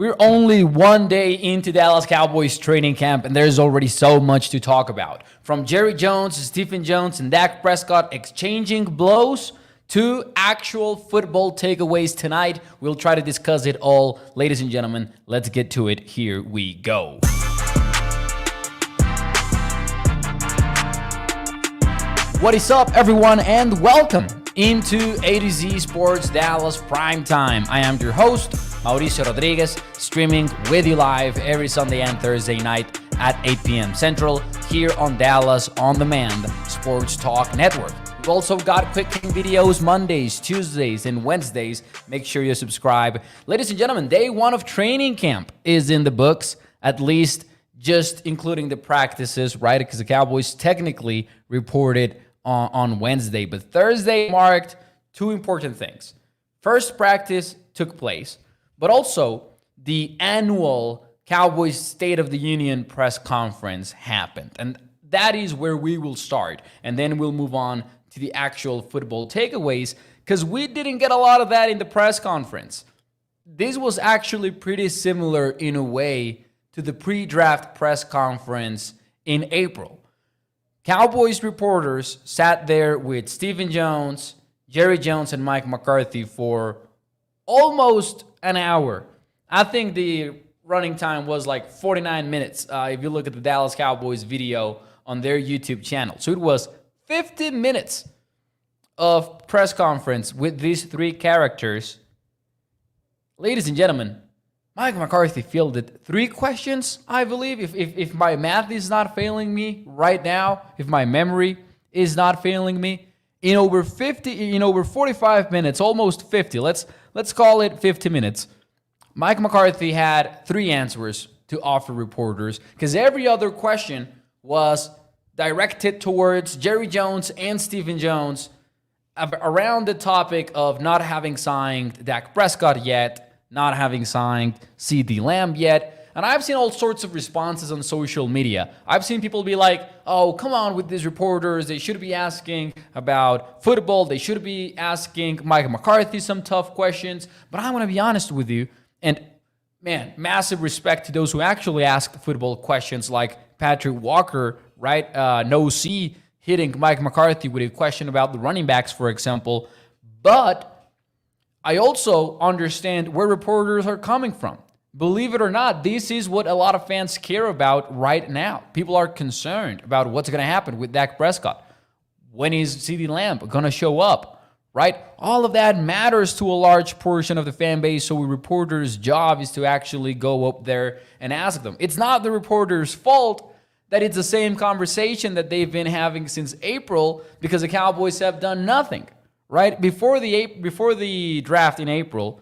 We're only one day into Dallas Cowboys training camp, and there's already so much to talk about. From Jerry Jones, Stephen Jones, and Dak Prescott exchanging blows to actual football takeaways tonight. We'll try to discuss it all. Ladies and gentlemen, let's get to it. Here we go. What is up, everyone, and welcome into A to Z Sports Dallas Primetime. I am your host, Mauricio Rodriguez, streaming with you live every Sunday and Thursday night at 8 p.m. Central here on Dallas On Demand Sports Talk Network. We've also got quick videos Mondays, Tuesdays, and Wednesdays. Make sure you subscribe. Ladies and gentlemen, day one of training camp is in the books, at least just including the practices, right? Because the Cowboys technically reported on Wednesday, but Thursday marked two important things. First practice took place, but also the annual Cowboys State of the Union press conference happened. And that is where we will start. And then we'll move on to the actual football takeaways, because we didn't get a lot of that in the press conference. This was actually pretty similar in a way to the pre-draft press conference in April. Cowboys reporters sat there with Stephen Jones, Jerry Jones, and Mike McCarthy for almost an hour. I think the running time was like 49 minutes if you look at the Dallas Cowboys video on their YouTube channel. So it was 50 minutes of press conference with these three characters. Ladies and gentlemen, Mike McCarthy fielded 3 questions, I believe, if my math is not failing me right now, if my memory is not failing me. In over 45 minutes, almost 50, let's call it 50 minutes, Mike McCarthy had 3 answers to offer reporters, because every other question was directed towards Jerry Jones and Stephen Jones around the topic of not having signed Dak Prescott yet, not having signed CeeDee Lamb yet. And I've seen all sorts of responses on social media. I've seen people be like, oh, come on with these reporters. They should be asking about football. They should be asking Mike McCarthy some tough questions. But I want to be honest with you. And man, massive respect to those who actually ask football questions, like Patrick Walker, right? No C hitting Mike McCarthy with a question about the running backs, for example. But I also understand where reporters are coming from. Believe it or not, this is what a lot of fans care about right now. People are concerned about what's going to happen with Dak Prescott. When is CeeDee Lamb going to show up, right? All of that matters to a large portion of the fan base, so a reporter's job is to actually go up there and ask them. It's not the reporter's fault that it's the same conversation that they've been having since April, because the Cowboys have done nothing. Right before the draft in April,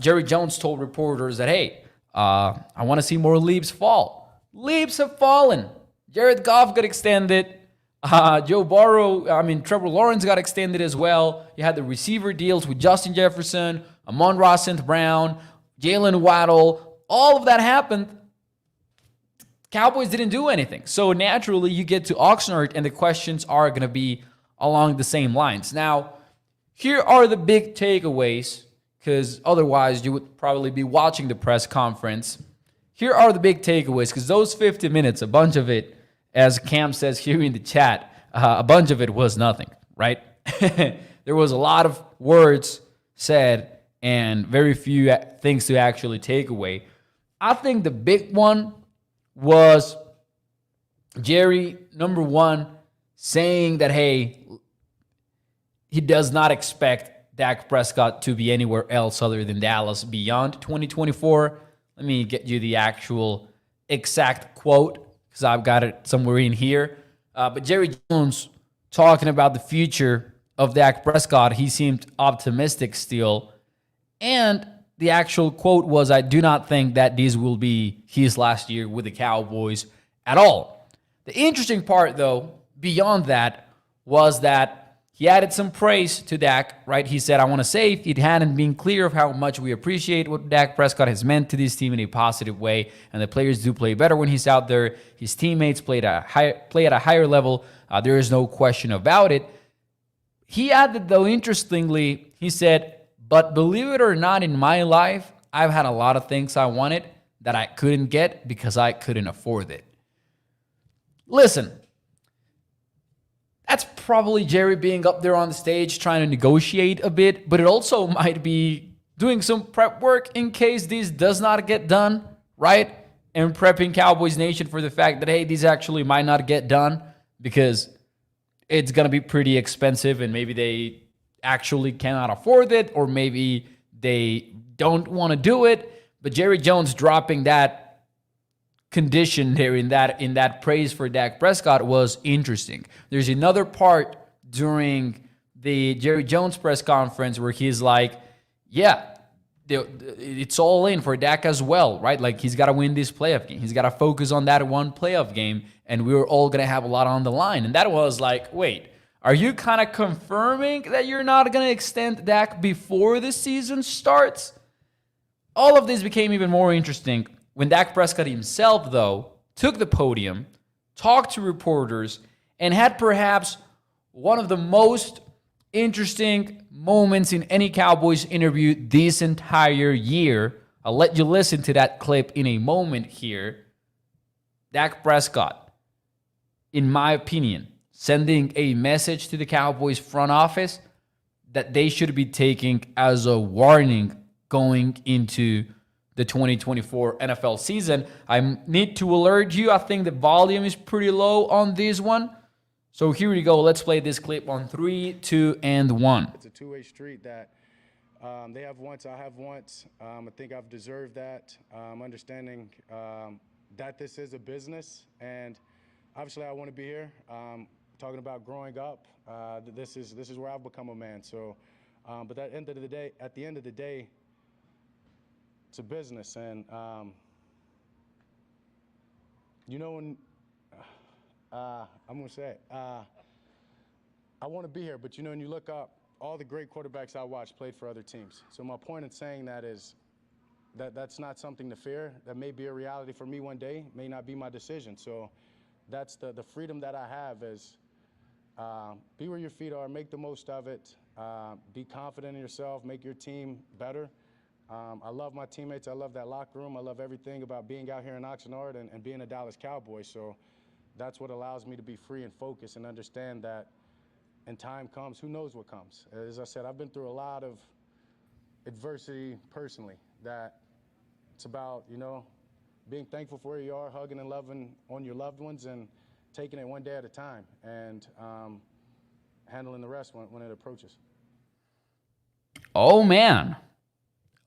Jerry Jones told reporters that, hey, I want to see more leaves fall. Leaves have fallen. Jared Goff got extended. Trevor Lawrence got extended as well. You had the receiver deals with Justin Jefferson, Amon-Ra St. Brown, Jalen Waddle. All of that happened. Cowboys didn't do anything. So naturally, you get to Oxnard, and the questions are going to be along the same lines. Now, here are the big takeaways, because otherwise you would probably be watching the press conference. Here are the big takeaways, because those 50 minutes, a bunch of it, as Cam says here in the chat, a bunch of it was nothing, right? There was a lot of words said and very few things to actually take away. I think the big one was Jerry, number one, saying that, hey, he does not expect Dak Prescott to be anywhere else other than Dallas beyond 2024. Let me get you the actual exact quote, because I've got it somewhere in here. But Jerry Jones talking about the future of Dak Prescott, he seemed optimistic still. And the actual quote was, I do not think that this will be his last year with the Cowboys at all. The interesting part, though, beyond that, was that he added some praise to Dak, right? He said, I want to say it hadn't been clear of how much we appreciate what Dak Prescott has meant to this team in a positive way, and the players do play better when he's out there. His teammates play at a higher level. There is no question about it. He added, though, interestingly, he said, but believe it or not, in my life, I've had a lot of things I wanted that I couldn't get because I couldn't afford it. Listen, that's probably Jerry being up there on the stage trying to negotiate a bit, but it also might be doing some prep work in case this does not get done, right? And prepping Cowboys Nation for the fact that, hey, these actually might not get done because it's going to be pretty expensive and maybe they actually cannot afford it, or maybe they don't want to do it. But Jerry Jones dropping that condition there in that praise for Dak Prescott was interesting. There's another part during the Jerry Jones press conference where he's like, yeah, it's all in for Dak as well, right? Like, he's got to win this playoff game. He's got to focus on that one playoff game, and we're all going to have a lot on the line. And that was like, wait, are you kind of confirming that you're not going to extend Dak before the season starts? All of this became even more interesting when Dak Prescott himself, though, took the podium, talked to reporters, and had perhaps one of the most interesting moments in any Cowboys interview this entire year. I'll let you listen to that clip in a moment here. Dak Prescott, in my opinion, sending a message to the Cowboys front office that they should be taking as a warning going into the 2024 NFL season. I need to alert you, I think the volume is pretty low on this one. So here we go. Let's play this clip on 3, 2, and 1. It's a two-way street that they have once, I have once. I think I've deserved that. Understanding that this is a business, and obviously I want to be here. Talking about growing up, this is where I've become a man. So, but at the end of the day, it's a business, and when I'm gonna say it, I want to be here, but when you look up, all the great quarterbacks I watched played for other teams. So my point in saying that is that's not something to fear. That may be a reality for me one day, may not be my decision. So that's the freedom that I have is be where your feet are, make the most of it, be confident in yourself, make your team better. I love my teammates. I love that locker room. I love everything about being out here in Oxnard and being a Dallas Cowboy. So that's what allows me to be free and focused and understand that when time comes, who knows what comes. As I said, I've been through a lot of adversity personally, that it's about, being thankful for where you are, hugging and loving on your loved ones, and taking it one day at a time, and handling the rest when it approaches. Oh, man.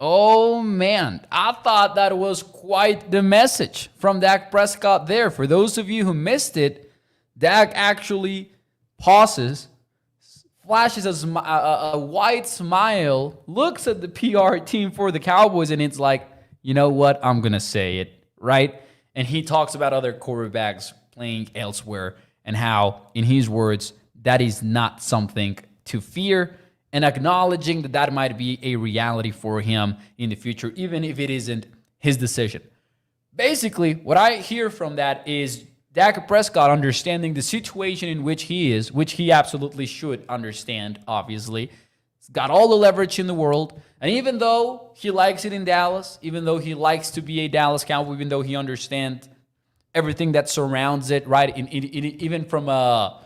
I thought that was quite the message from Dak Prescott there. For those of you who missed it, Dak actually pauses, flashes a wide smile, looks at the PR team for the Cowboys, and it's like, you know what? I'm going to say it, right? And he talks about other quarterbacks playing elsewhere and how, in his words, that is not something to fear, and acknowledging that might be a reality for him in the future, even if it isn't his decision. Basically, what I hear from that is Dak Prescott understanding the situation in which he is, which he absolutely should understand, obviously. He's got all the leverage in the world, and even though he likes it in Dallas, even though he likes to be a Dallas Cowboy, even though he understands everything that surrounds it, right, even from a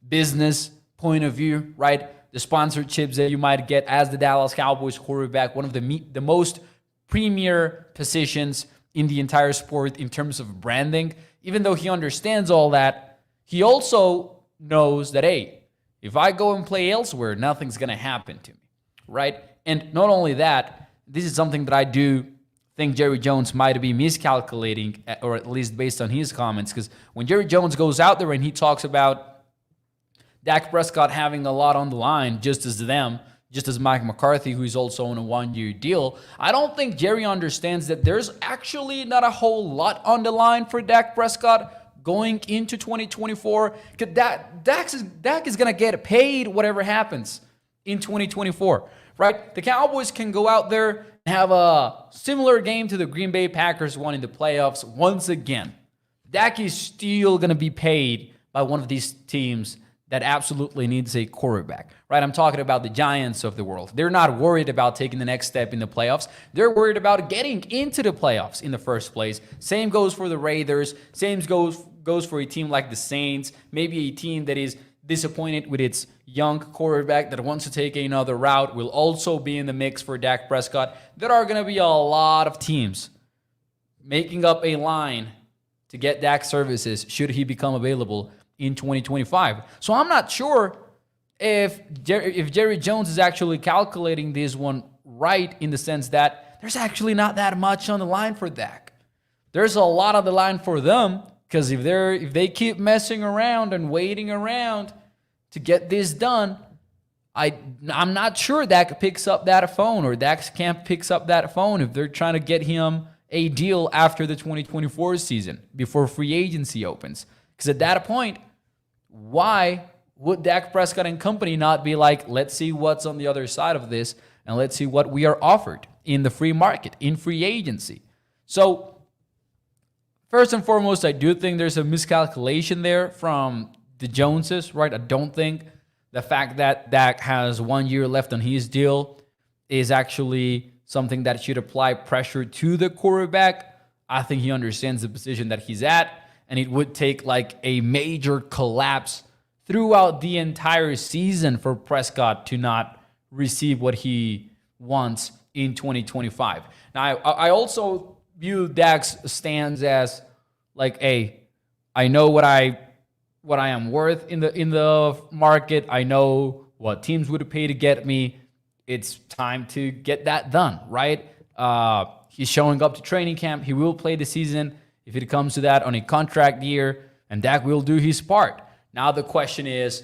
business point of view, right, the sponsorships that you might get as the Dallas Cowboys quarterback, one of the most premier positions in the entire sport in terms of branding. Even though he understands all that, he also knows that, hey, if I go and play elsewhere, nothing's going to happen to me, right? And not only that, this is something that I do think Jerry Jones might be miscalculating, or at least based on his comments, because when Jerry Jones goes out there and he talks about Dak Prescott having a lot on the line, just as Mike McCarthy, who is also on a one-year deal, I don't think Jerry understands that there's actually not a whole lot on the line for Dak Prescott going into 2024. Because Dak is going to get paid whatever happens in 2024, right? The Cowboys can go out there and have a similar game to the Green Bay Packers won in the playoffs once again. Dak is still going to be paid by one of these teams that absolutely needs a quarterback, right? I'm talking about the Giants of the world. They're not worried about taking the next step in the playoffs. They're worried about getting into the playoffs in the first place. Same goes for the Raiders. Same goes for a team like the Saints, maybe a team that is disappointed with its young quarterback that wants to take another route will also be in the mix for Dak Prescott. There are going to be a lot of teams making up a line to get Dak services should he become available in 2025. So I'm not sure if Jerry Jones is actually calculating this one right, in the sense that there's actually not that much on the line for Dak. There's a lot on the line for them, because if they keep messing around and waiting around to get this done, I'm not sure Dak picks up that phone, or Dak's camp picks up that phone if they're trying to get him a deal after the 2024 season, before free agency opens. Because at that point, why would Dak Prescott and company not be like, let's see what's on the other side of this, and let's see what we are offered in the free market, in free agency? So, first and foremost, I do think there's a miscalculation there from the Joneses, right? I don't think the fact that Dak has 1 year left on his deal is actually something that should apply pressure to the quarterback. I think he understands the position that he's at, and it would take like a major collapse throughout the entire season for Prescott to not receive what he wants in 2025. Now, I also view Dak's stance as like, hey, I know what I am worth in the market. I know what teams would pay to get me. It's time to get that done, right? He's showing up to training camp. He will play the season, if it comes to that, on a contract year, and Dak will do his part. Now the question is,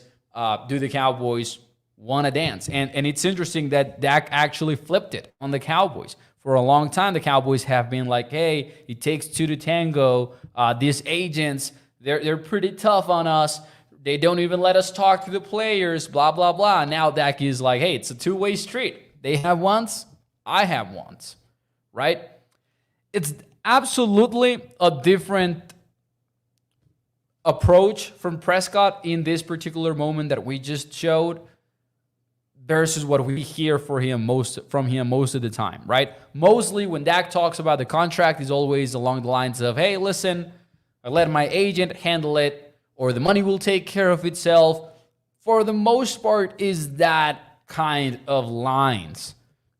do the Cowboys want to dance? And it's interesting that Dak actually flipped it on the Cowboys. For a long time, the Cowboys have been like, hey, it takes two to tango. These agents, they're pretty tough on us. They don't even let us talk to the players, blah, blah, blah. Now Dak is like, hey, it's a two-way street. They have wants, I have wants, right? It's absolutely a different approach from Prescott in this particular moment that we just showed versus what we hear from him most of the time, right? Mostly when Dak talks about the contract, he's always along the lines of, hey, listen, I let my agent handle it, or the money will take care of itself. For the most part, is that kind of lines.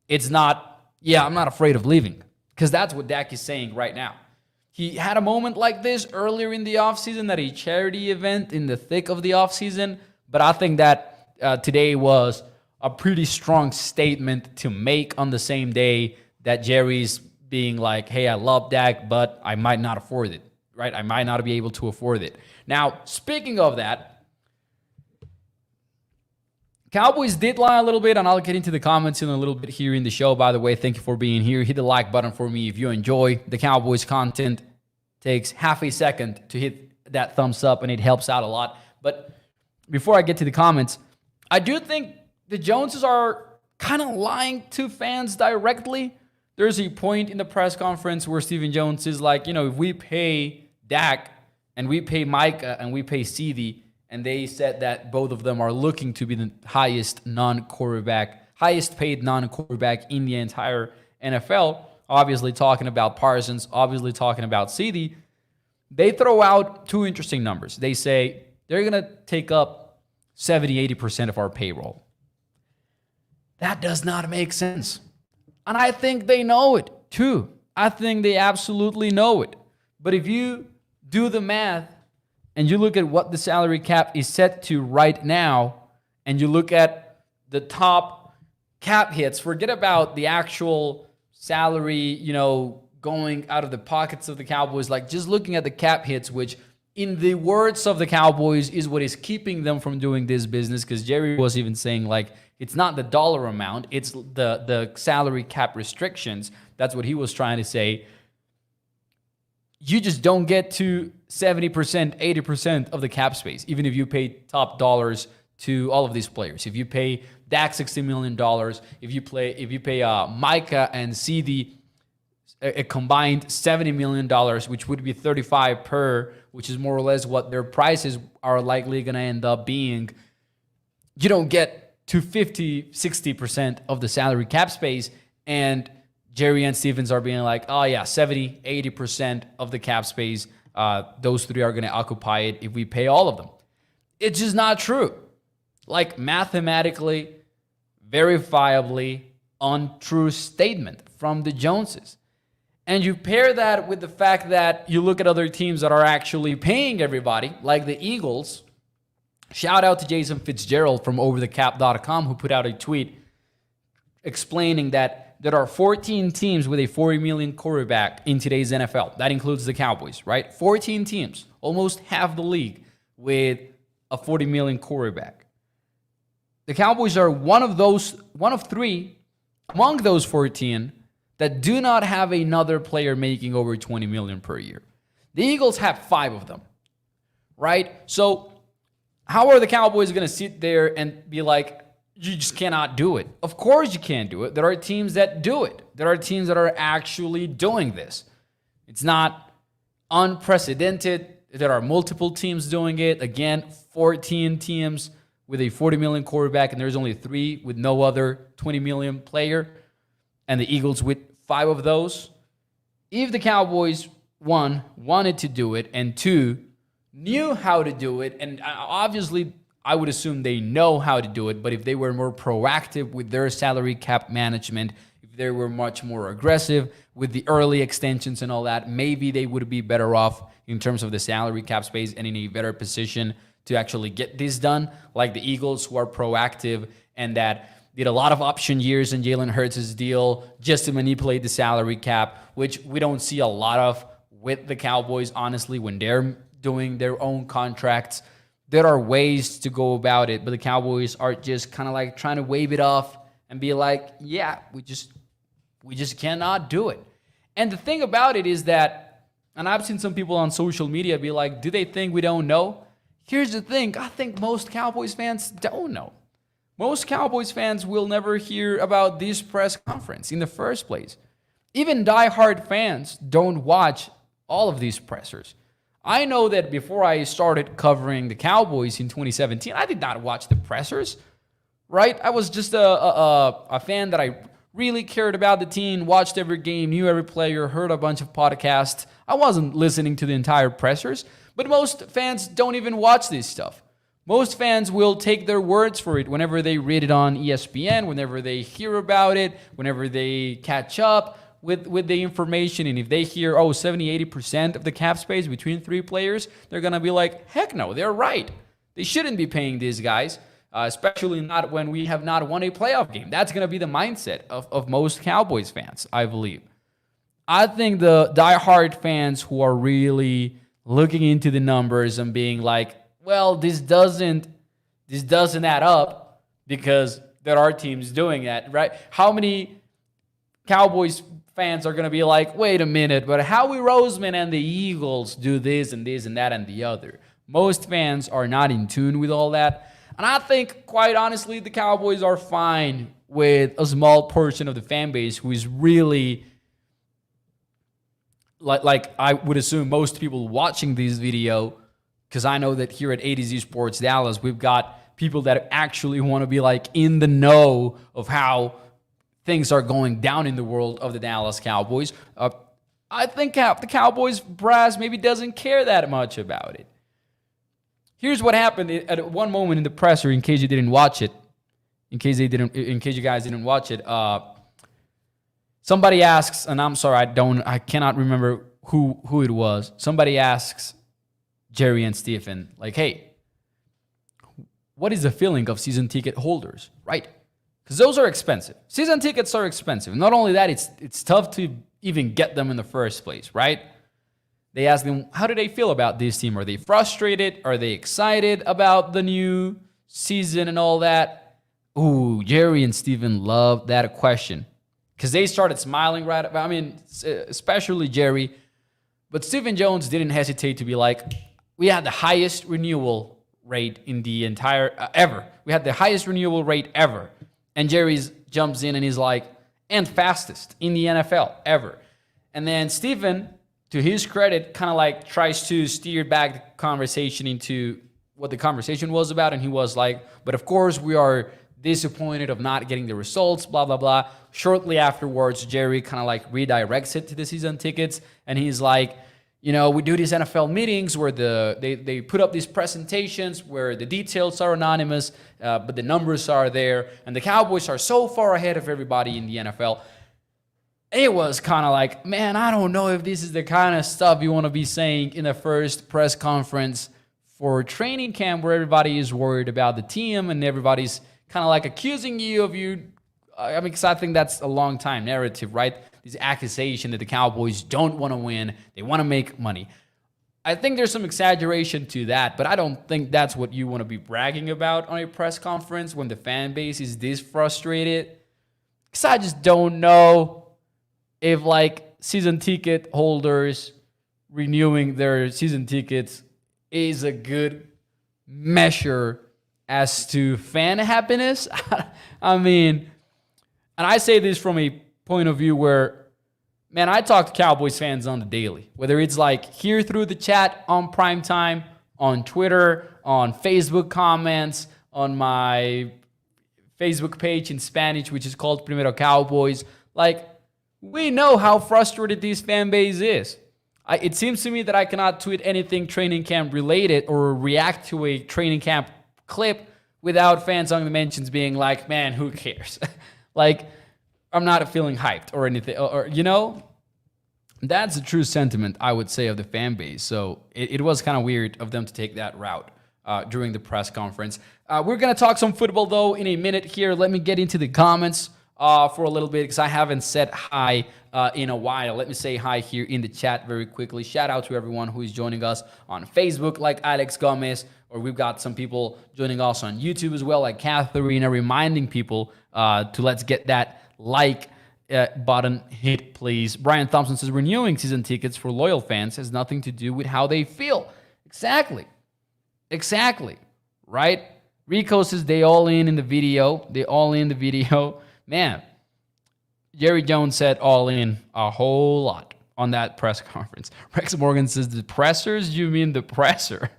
It's not, yeah, I'm not afraid of leaving, because that's what Dak is saying right now. He had a moment like this earlier in the offseason at a charity event in the thick of the offseason, but I think that today was a pretty strong statement to make on the same day that Jerry's being like, hey, I love Dak, but I might not afford it, right? I might not be able to afford it. Now, speaking of that, Cowboys did lie a little bit, and I'll get into the comments in a little bit here in the show. By the way, thank you for being here. Hit the like button for me if you enjoy the Cowboys content. Takes half a second to hit that thumbs up, and it helps out a lot. But before I get to the comments, I do think the Joneses are kind of lying to fans directly. There's a point in the press conference where Stephen Jones is like, you know, if we pay Dak and we pay Micah and we pay CD, and they said that both of them are looking to be the highest paid non-quarterback in the entire NFL, obviously talking about Parsons, obviously talking about CD, they throw out two interesting numbers. They say they're going to take up 70-80% of our payroll. That does not make sense. And I think they know it too. I think they absolutely know it. But if you do the math and you look at what the salary cap is set to right now, and you look at the top cap hits, forget about the actual salary, going out of the pockets of the Cowboys, like just looking at the cap hits, which in the words of the Cowboys is what is keeping them from doing this business, because Jerry was even saying like, it's not the dollar amount, it's the salary cap restrictions. That's what he was trying to say. You just don't get to 70%, 80% of the cap space, even if you pay top dollars to all of these players. If you pay Dak $60 million, if you pay Micah and CD a combined $70 million, which would be 35 per, which is more or less what their prices are likely going to end up being. You don't get to 50-60% of the salary cap space, and Jerry and Stevens are being like, oh yeah, 70-80% of the cap space, those three are going to occupy it if we pay all of them. It's just not true. Like, mathematically, verifiably untrue statement from the Joneses. And you pair that with the fact that you look at other teams that are actually paying everybody, like the Eagles. Shout out to Jason Fitzgerald from overthecap.com, who put out a tweet explaining that there are 14 teams with a $40 million quarterback in today's NFL. That includes the Cowboys, right? 14 teams, almost half the league, with a $40 million quarterback. The Cowboys are one of three among those 14 that do not have another player making over $20 million per year. The Eagles have 5 of them, right? So how are the Cowboys going to sit there and be like, you just cannot do it? Of course you can't do it. There are teams that do it. There are teams that are actually doing this. It's not unprecedented. There are multiple teams doing it. Again, 14 teams with a $40 million quarterback, and there's only 3 with no other $20 million player, and the Eagles with 5 of those. If the Cowboys, 1, wanted to do it, and 2, knew how to do it, and obviously I would assume they know how to do it, but if they were more proactive with their salary cap management, if they were much more aggressive with the early extensions and all that, maybe they would be better off in terms of the salary cap space and in a better position to actually get this done, like the Eagles, who are proactive and that did a lot of option years in Jalen Hurts' deal just to manipulate the salary cap, which we don't see a lot of with the Cowboys, honestly, when they're doing their own contracts. There are ways to go about it, but the Cowboys are just kind of like trying to wave it off and be like, yeah, we just cannot do it. And the thing about it is that, and I've seen some people on social media be like, do they think we don't know? Here's the thing. I think most Cowboys fans don't know. Most Cowboys fans will never hear about this press conference in the first place. Even diehard fans don't watch all of these pressers. I know that before I started covering the Cowboys in 2017, I did not watch the pressers, right? I was just a fan that I really cared about the team, watched every game, knew every player, heard a bunch of podcasts. I wasn't listening to the entire pressers, but most fans don't even watch this stuff. Most fans will take their words for it whenever they read it on ESPN, whenever they hear about it, whenever they catch up with the information. And if they hear, 70-80% of the cap space between 3 players, they're going to be like, heck no, they're right. They shouldn't be paying these guys, especially not when we have not won a playoff game. That's going to be the mindset of most Cowboys fans, I believe. I think the diehard fans who are really looking into the numbers and being like, well, this doesn't add up because there are teams doing that, right? How many Cowboys fans are going to be like, wait a minute, but Howie Roseman and the Eagles do this and this and that and the other? Most fans are not in tune with all that. And I think, quite honestly, the Cowboys are fine with a small portion of the fan base who is really, like I would assume most people watching this video, because I know that here at A to Z Sports Dallas, we've got people that actually want to be like in the know of how things are going down in the world of the Dallas Cowboys. I think the Cowboys brass maybe doesn't care that much about it. Here's what happened at one moment in the presser, in case you didn't watch it. In case you guys didn't watch it, somebody asks, and I'm sorry, I cannot remember who it was. Somebody asks Jerry and Stephen, like, hey, what is the feeling of season ticket holders, right? Because those are expensive. Season tickets are expensive. Not only that, it's tough to even get them in the first place, right? They ask them, how do they feel about this team? Are they frustrated? Are they excited about the new season and all that? Ooh, Jerry and Stephen love that question because they started smiling right about, especially Jerry. But Stephen Jones didn't hesitate to be like, we had the highest renewal rate in the entire, ever. We had the highest renewal rate ever. And Jerry jumps in and he's like, and fastest in the NFL ever. And then Stephen, to his credit, kind of like tries to steer back the conversation into what the conversation was about. And he was like, but of course we are disappointed of not getting the results, blah, blah, blah. Shortly afterwards, Jerry kind of like redirects it to the season tickets. And he's like, you know, we do these NFL meetings where they put up these presentations where the details are anonymous, but the numbers are there. And the Cowboys are so far ahead of everybody in the NFL. It was kind of like, man, I don't know if this is the kind of stuff you want to be saying in the first press conference for training camp where everybody is worried about the team and everybody's kind of like accusing you of you. I mean, because I think that's a long time narrative, right? This accusation that the Cowboys don't want to win. They want to make money. I think there's some exaggeration to that, but I don't think that's what you want to be bragging about on a press conference when the fan base is this frustrated. Because I just don't know if like season ticket holders renewing their season tickets is a good measure as to fan happiness. I mean, and I say this from a point of view where, man, I talk to Cowboys fans on the daily, whether it's like here through the chat on Primetime, on Twitter, on Facebook comments, on my Facebook page in Spanish, which is called Primero Cowboys. Like, we know how frustrated this fan base is. It seems to me that I cannot tweet anything training camp related or react to a training camp clip without fans on the mentions being like, man, who cares? Like, I'm not feeling hyped or anything. Or you know, that's a true sentiment, I would say, of the fan base. So it was kind of weird of them to take that route during the press conference. We're going to talk some football, though, in a minute here. Let me get into the comments for a little bit because I haven't said hi in a while. Let me say hi here in the chat very quickly. Shout out to everyone who is joining us on Facebook, like Alex Gomez, or we've got some people joining us on YouTube as well, like Katharina, reminding people to let's get that like button hit, please. Brian Thompson says renewing season tickets for loyal fans has nothing to do with how they feel. Exactly. Right? Rico says they all in the video. Man, Jerry Jones said all in a whole lot on that press conference. Rex Morgan says the pressers? You mean the presser?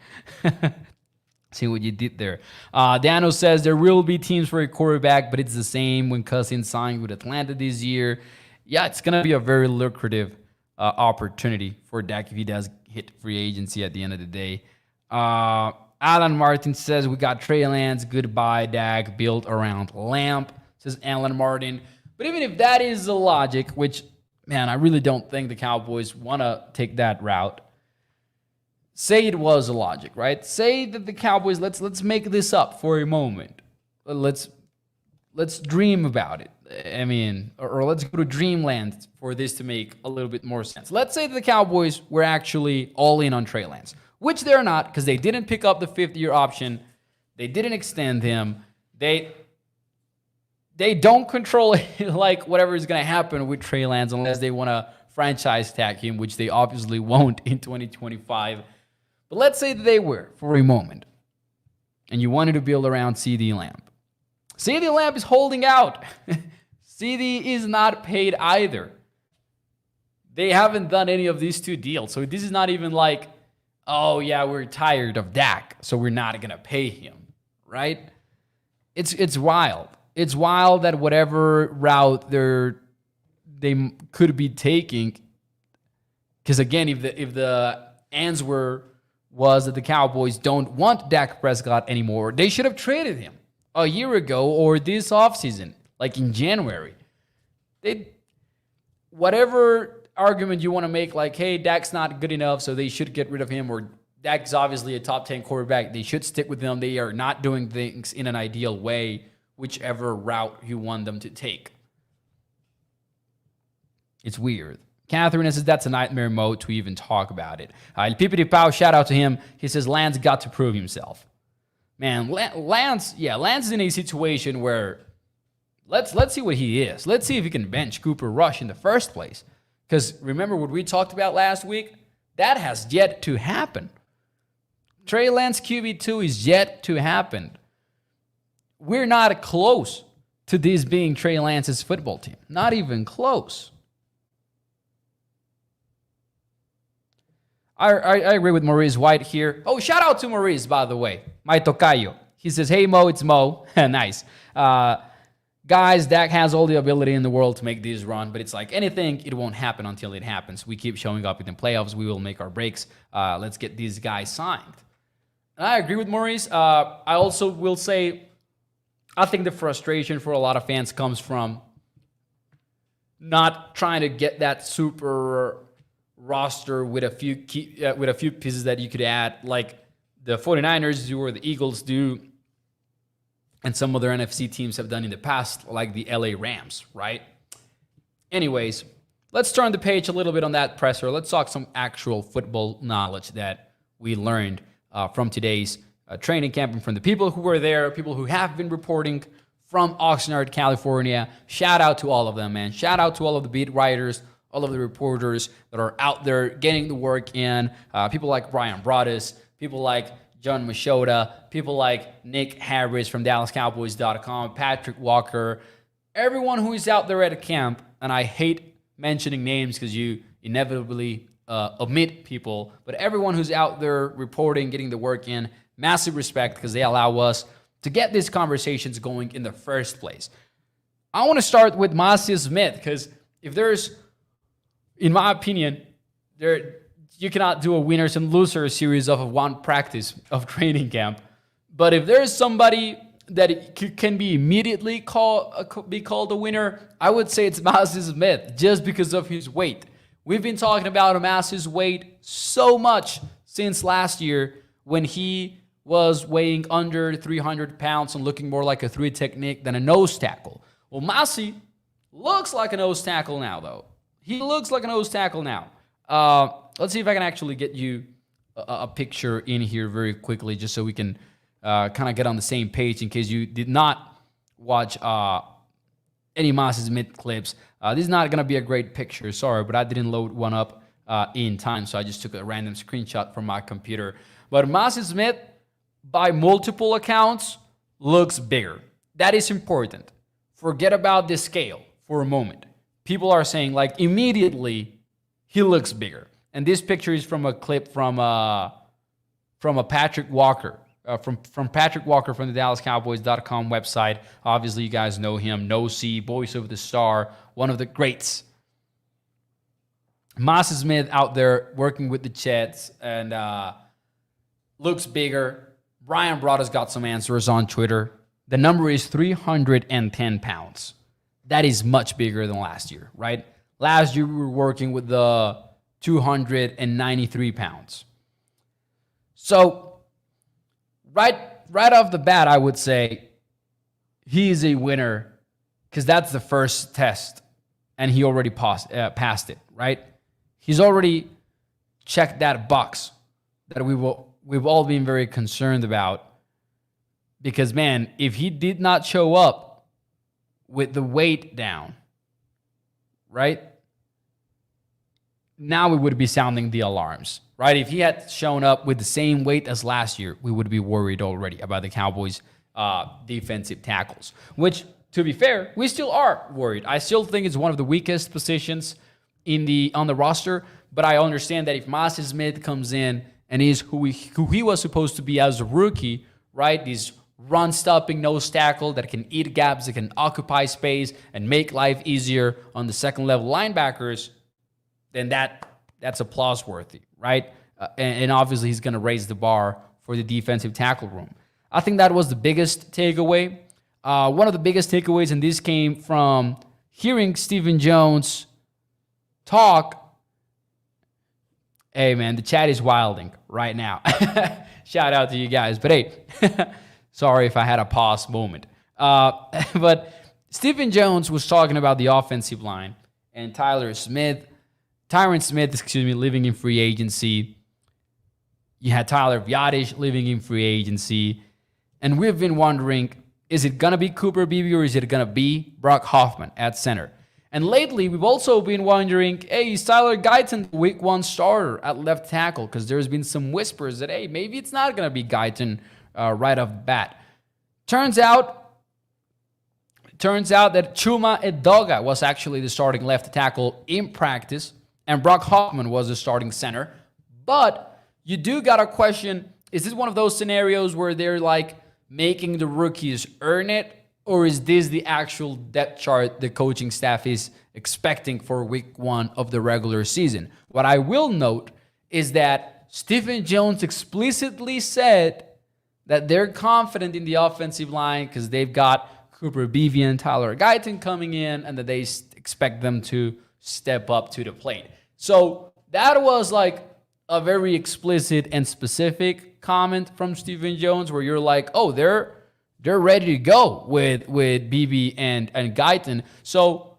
See what you did there. Dano says there will be teams for a quarterback, but it's the same when Cousins signed with Atlanta this year. Yeah, it's going to be a very lucrative opportunity for Dak if he does hit free agency at the end of the day. Alan Martin says we got Trey Lance. Goodbye, Dak. Built around Lamp, says Alan Martin. But even if that is the logic, which, man, I really don't think the Cowboys want to take that route. Say it was a logic, right? Say that the Cowboys, let's make this up for a moment. Let's dream about it. I mean, or let's go to dreamland for this to make a little bit more sense. Let's say that the Cowboys were actually all in on Trey Lance, which they're not because they didn't pick up the fifth-year option. They didn't extend him. They don't control like whatever is going to happen with Trey Lance unless they want to franchise tag him, which they obviously won't in 2025. But let's say that they were for a moment, and you wanted to build around CD Lamb. CD Lamb is holding out. CD is not paid either. They haven't done any of these two deals, so this is not even like, oh yeah, we're tired of Dak, so we're not gonna pay him, right? It's wild. It's wild that whatever route they could be taking, because again, if the answer was that the Cowboys don't want Dak Prescott anymore, they should have traded him a year ago or this offseason, like in January. Whatever argument you want to make, like, hey, Dak's not good enough, so they should get rid of him, or Dak's obviously a top 10 quarterback, they should stick with him. They are not doing things in an ideal way, whichever route you want them to take. It's weird. Catherine says that's a nightmare mode to even talk about it. El Pipiti Pau, shout out to him. He says Lance got to prove himself. Man, Lance is in a situation where let's see what he is. Let's see if he can bench Cooper Rush in the first place. Because remember what we talked about last week? That has yet to happen. Trey Lance QB2 is yet to happen. We're not close to this being Trey Lance's football team. Not even close. I agree with Maurice White here. Oh, shout out to Maurice, by the way. My tocayo. He says, hey, Mo, it's Mo. Nice. Guys, Dak has all the ability in the world to make this run, but it's like anything, it won't happen until it happens. We keep showing up in the playoffs. We will make our breaks. Let's get these guys signed. And I agree with Maurice. I also will say, I think the frustration for a lot of fans comes from not trying to get that super roster with a few pieces that you could add, like the 49ers do or the Eagles do, and some other NFC teams have done in the past, like the LA Rams, right? Anyways, let's turn the page a little bit on that presser. Let's talk some actual football knowledge that we learned from today's training camp and from the people who were there, people who have been reporting from Oxnard, California. Shout out to all of them, man. Shout out to all of the beat writers, all of the reporters that are out there getting the work in. People like Brian Broaddus, people like John Machota, people like Nick Harris from DallasCowboys.com, Patrick Walker, everyone who is out there at a camp. And I hate mentioning names because you inevitably omit people, but everyone who's out there reporting, getting the work in, massive respect because they allow us to get these conversations going in the first place. I want to start with Mazi Smith because if there's, in my opinion, you cannot do a winners and losers series of one practice of training camp. But if there's somebody that can be immediately called a winner, I would say it's Mazi Smith just because of his weight. We've been talking about Mazi's weight so much since last year when he was weighing under 300 pounds and looking more like a 3 technique than a nose tackle. Well, Mazi looks like a nose tackle now, though. He looks like a nose tackle now. Let's see if I can actually get you a picture in here very quickly just so we can kind of get on the same page in case you did not watch any Mazi Smith clips. This is not going to be a great picture, sorry, but I didn't load one up in time, so I just took a random screenshot from my computer. But Mazi Smith, by multiple accounts, looks bigger. That is important. Forget about the scale for a moment. People are saying, like, immediately, he looks bigger. And this picture is from a clip from a Patrick Walker, from Patrick Walker from the DallasCowboys.com website. Obviously, you guys know him. No C, voice of the star, one of the greats. Mazi Smith out there working with the Jets and looks bigger. Brian Broaddus got some answers on Twitter. The number is 310 pounds. That is much bigger than last year, right? Last year, we were working with the 293 pounds. So, right off the bat, I would say he is a winner because that's the first test, and he already passed it, right? He's already checked that box that we've all been very concerned about because, man, if he did not show up with the weight down, right? Now we would be sounding the alarms, right? If he had shown up with the same weight as last year, we would be worried already about the Cowboys' defensive tackles, which, to be fair, we still are worried. I still think it's one of the weakest positions on the roster, but I understand that if Mazi Smith comes in and is who he was supposed to be as a rookie, right? This run-stopping nose tackle that can eat gaps, that can occupy space and make life easier on the second-level linebackers, then that's applause-worthy, right? And obviously, he's going to raise the bar for the defensive tackle room. I think that was the biggest takeaway. One of the biggest takeaways, and this came from hearing Stephen Jones talk. Hey, man, the chat is wilding right now. Shout out to you guys. But hey, sorry if I had a pause moment. But Stephen Jones was talking about the offensive line and Tyron Smith, leaving in free agency. You had Tyler Viadish leaving in free agency. And we've been wondering, is it going to be Cooper Beebe or is it going to be Brock Hoffman at center? And lately, we've also been wondering, hey, is Tyler Guyton week 1 starter at left tackle? Because there's been some whispers that, hey, maybe it's not going to be Guyton right off the bat. Turns out that Chuma Edoga was actually the starting left tackle in practice, and Brock Hoffman was the starting center. But you do got to question, is this one of those scenarios where they're like making the rookies earn it? Or is this the actual depth chart the coaching staff is expecting for week 1 of the regular season? What I will note is that Stephen Jones explicitly said that they're confident in the offensive line because they've got Cooper Beebe and Tyler Guyton coming in, and that they expect them to step up to the plate. So that was like a very explicit and specific comment from Stephen Jones, where you're like, oh, they're ready to go with Beebe and Guyton. So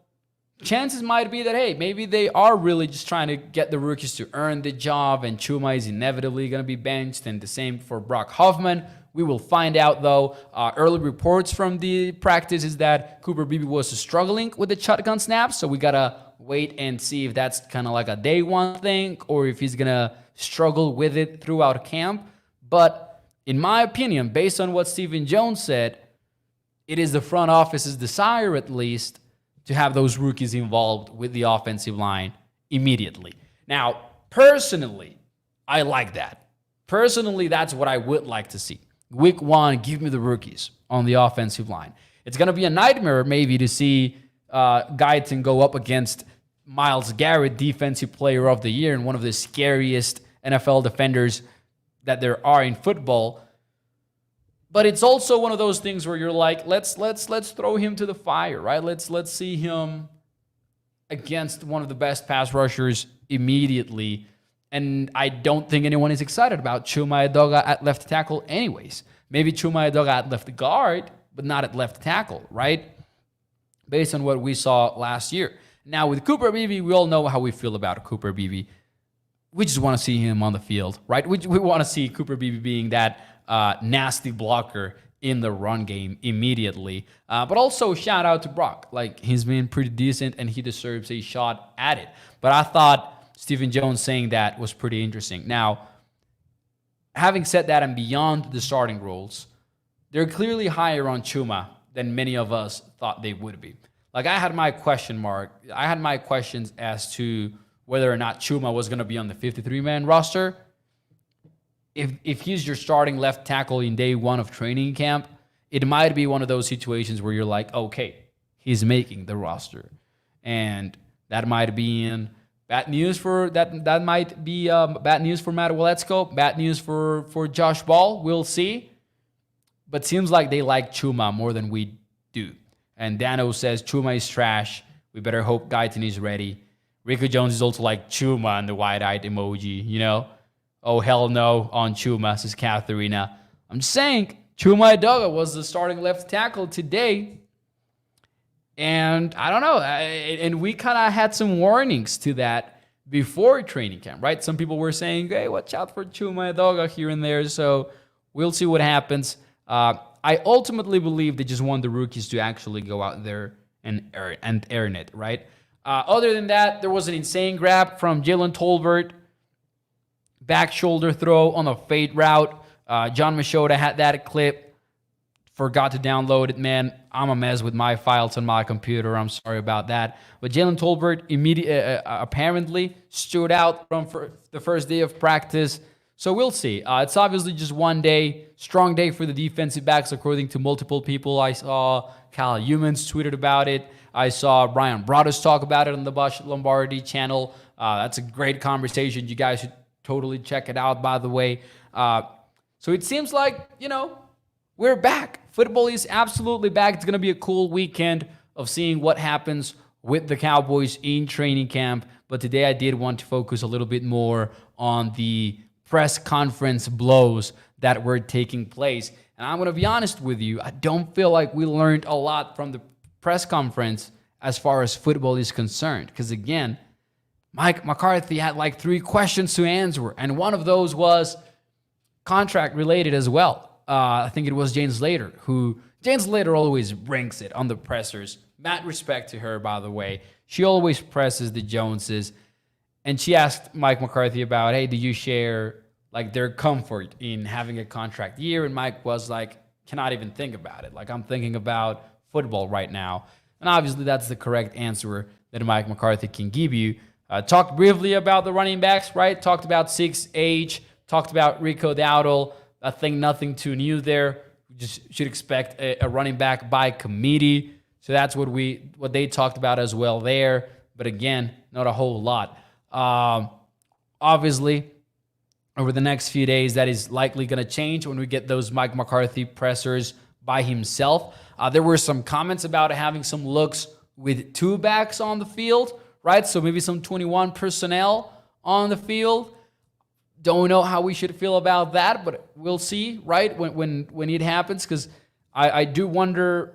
chances might be that, hey, maybe they are really just trying to get the rookies to earn the job, and Chuma is inevitably going to be benched, and the same for Brock Hoffman. We will find out, though. Early reports from the practice is that Cooper Beebe was struggling with the shotgun snaps, so we got to wait and see if that's kind of like a day one thing or if he's going to struggle with it throughout camp. But in my opinion, based on what Stephen Jones said, it is the front office's desire, at least, to have those rookies involved with the offensive line immediately. Now, personally, I like that. Personally, that's what I would like to see. Week 1, give me the rookies on the offensive line. It's going to be a nightmare maybe to see Guyton go up against Myles Garrett, Defensive Player of the Year, and one of the scariest NFL defenders that there are in football. But it's also one of those things where you're like, let's throw him to the fire, right? Let's see him against one of the best pass rushers immediately. And I don't think anyone is excited about Chuma Edoga at left tackle anyways. Maybe Chuma Edoga at left guard, but not at left tackle, right? Based on what we saw last year. Now with Cooper Beebe, we all know how we feel about Cooper Beebe. We just want to see him on the field, right? We want to see Cooper Beebe being that nasty blocker in the run game immediately. But also shout out to Brock. Like, he's been pretty decent and he deserves a shot at it. But I thought Stephen Jones saying that was pretty interesting. Now, having said that, and beyond the starting roles, they're clearly higher on Chuma than many of us thought they would be. Like, I had my questions as to whether or not Chuma was going to be on the 53-man roster. If he's your starting left tackle in day 1 of training camp, it might be one of those situations where you're like, okay, he's making the roster. And that might be in bad news for that might be bad news for Matt Waletzko, bad news for Josh Ball. We'll see. But seems like they like Chuma more than we do. And Dano says Chuma is trash. We better hope Guyton is ready. Rico Jones is also like Chuma and the wide-eyed emoji, you know? Oh, hell no on Chuma, says Katharina. I'm just saying, Chuma Edoga was the starting left tackle today. And I don't know. And we kind of had some warnings to that before training camp, right? Some people were saying, hey, watch out for Chuma Edoga here and there. So we'll see what happens. I ultimately believe they just want the rookies to actually go out there and earn it, right? Other than that, there was an insane grab from Jalen Tolbert. Back shoulder throw on a fade route. John Machota had that clip. Forgot to download it, man. I'm a mess with my files on my computer. I'm sorry about that. But Jalen Tolbert apparently stood out from the first day of practice. So we'll see. It's obviously just one day. Strong day for the defensive backs, according to multiple people. I saw Cal Humans tweeted about it. I saw Brian Broaddus talk about it on the Bush Lombardi channel. That's a great conversation. You guys should totally check it out, by the way. So it seems like, we're back. Football is absolutely back. It's going to be a cool weekend of seeing what happens with the Cowboys in training camp. But today I did want to focus a little bit more on the press conference blows that were taking place. And I'm going to be honest with you, I don't feel like we learned a lot from the press conference as far as football is concerned. Because again, Mike McCarthy had like 3 questions to answer, and one of those was contract related as well. I think it was Jane Slater, Jane Slater always ranks it on the pressers. Mad respect to her, by the way. She always presses the Joneses. And she asked Mike McCarthy about, hey, do you share like their comfort in having a contract year? And Mike was like, cannot even think about it. Like, I'm thinking about football right now. And obviously that's the correct answer that Mike McCarthy can give you. Talked briefly about the running backs, right? Talked about 6H, talked about Rico Dowdle. I think nothing too new there. We just should expect a running back by committee. So that's what they talked about as well there. But again, not a whole lot. Obviously, over the next few days, that is likely going to change when we get those Mike McCarthy pressers by himself. There were some comments about having some looks with 2 backs on the field, right? So maybe some 21 personnel on the field. Don't know how we should feel about that, but we'll see, right, when it happens, because I do wonder.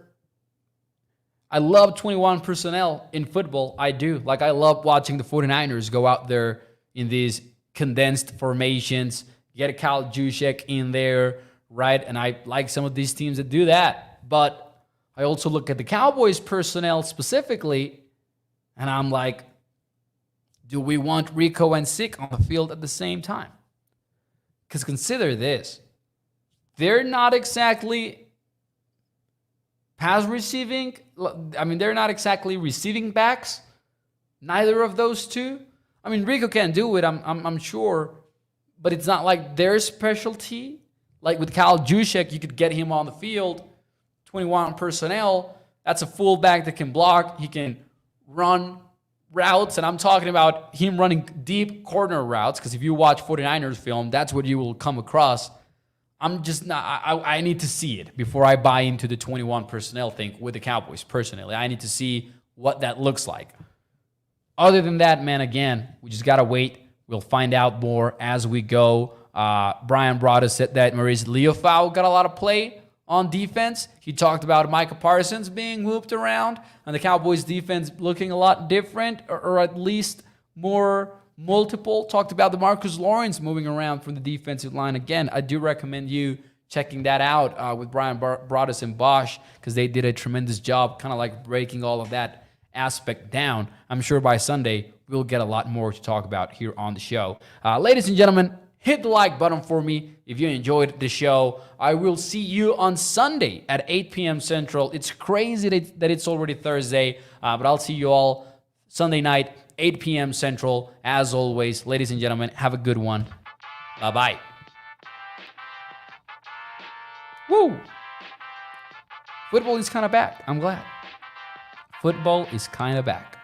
I love 21 personnel in football. I do. Like, I love watching the 49ers go out there in these condensed formations, get a Kyle Juszczyk in there, right? And I like some of these teams that do that. But I also look at the Cowboys personnel specifically, and I'm like, do we want Rico and Sick on the field at the same time? Because consider this. They're not exactly pass receiving. I mean, they're not exactly receiving backs. Neither of those two. I mean, Rico can do it, I'm sure, but it's not like their specialty. Like with Kyle Juszczyk, you could get him on the field, 21 personnel. That's a fullback that can block. He can run routes, and I'm talking about him running deep corner routes, because if you watch 49ers film, that's what you will come across. I'm just not, I need to see it before I buy into the 21 personnel thing with the Cowboys personally. I need to see what that looks like. Other than that, man, again, we just got to wait. We'll find out more as we go. Brian Broaddus said that Maurice Leofau got a lot of play on defense. He talked about Micah Parsons being whooped around and the Cowboys defense looking a lot different, or at least more multiple. Talked about the Marcus Lawrence moving around from the defensive line. Again, I do recommend you checking that out with Brian Broaddus and Bosch, because they did a tremendous job kind of like breaking all of that aspect down. I'm sure by Sunday, we'll get a lot more to talk about here on the show. Ladies and gentlemen, hit the like button for me if you enjoyed the show. I will see you on Sunday at 8 p.m. Central. It's crazy that it's already Thursday, but I'll see you all Sunday night, 8 p.m. Central. As always, ladies and gentlemen, have a good one. Bye-bye. Woo! Football is kind of back. I'm glad. Football is kind of back.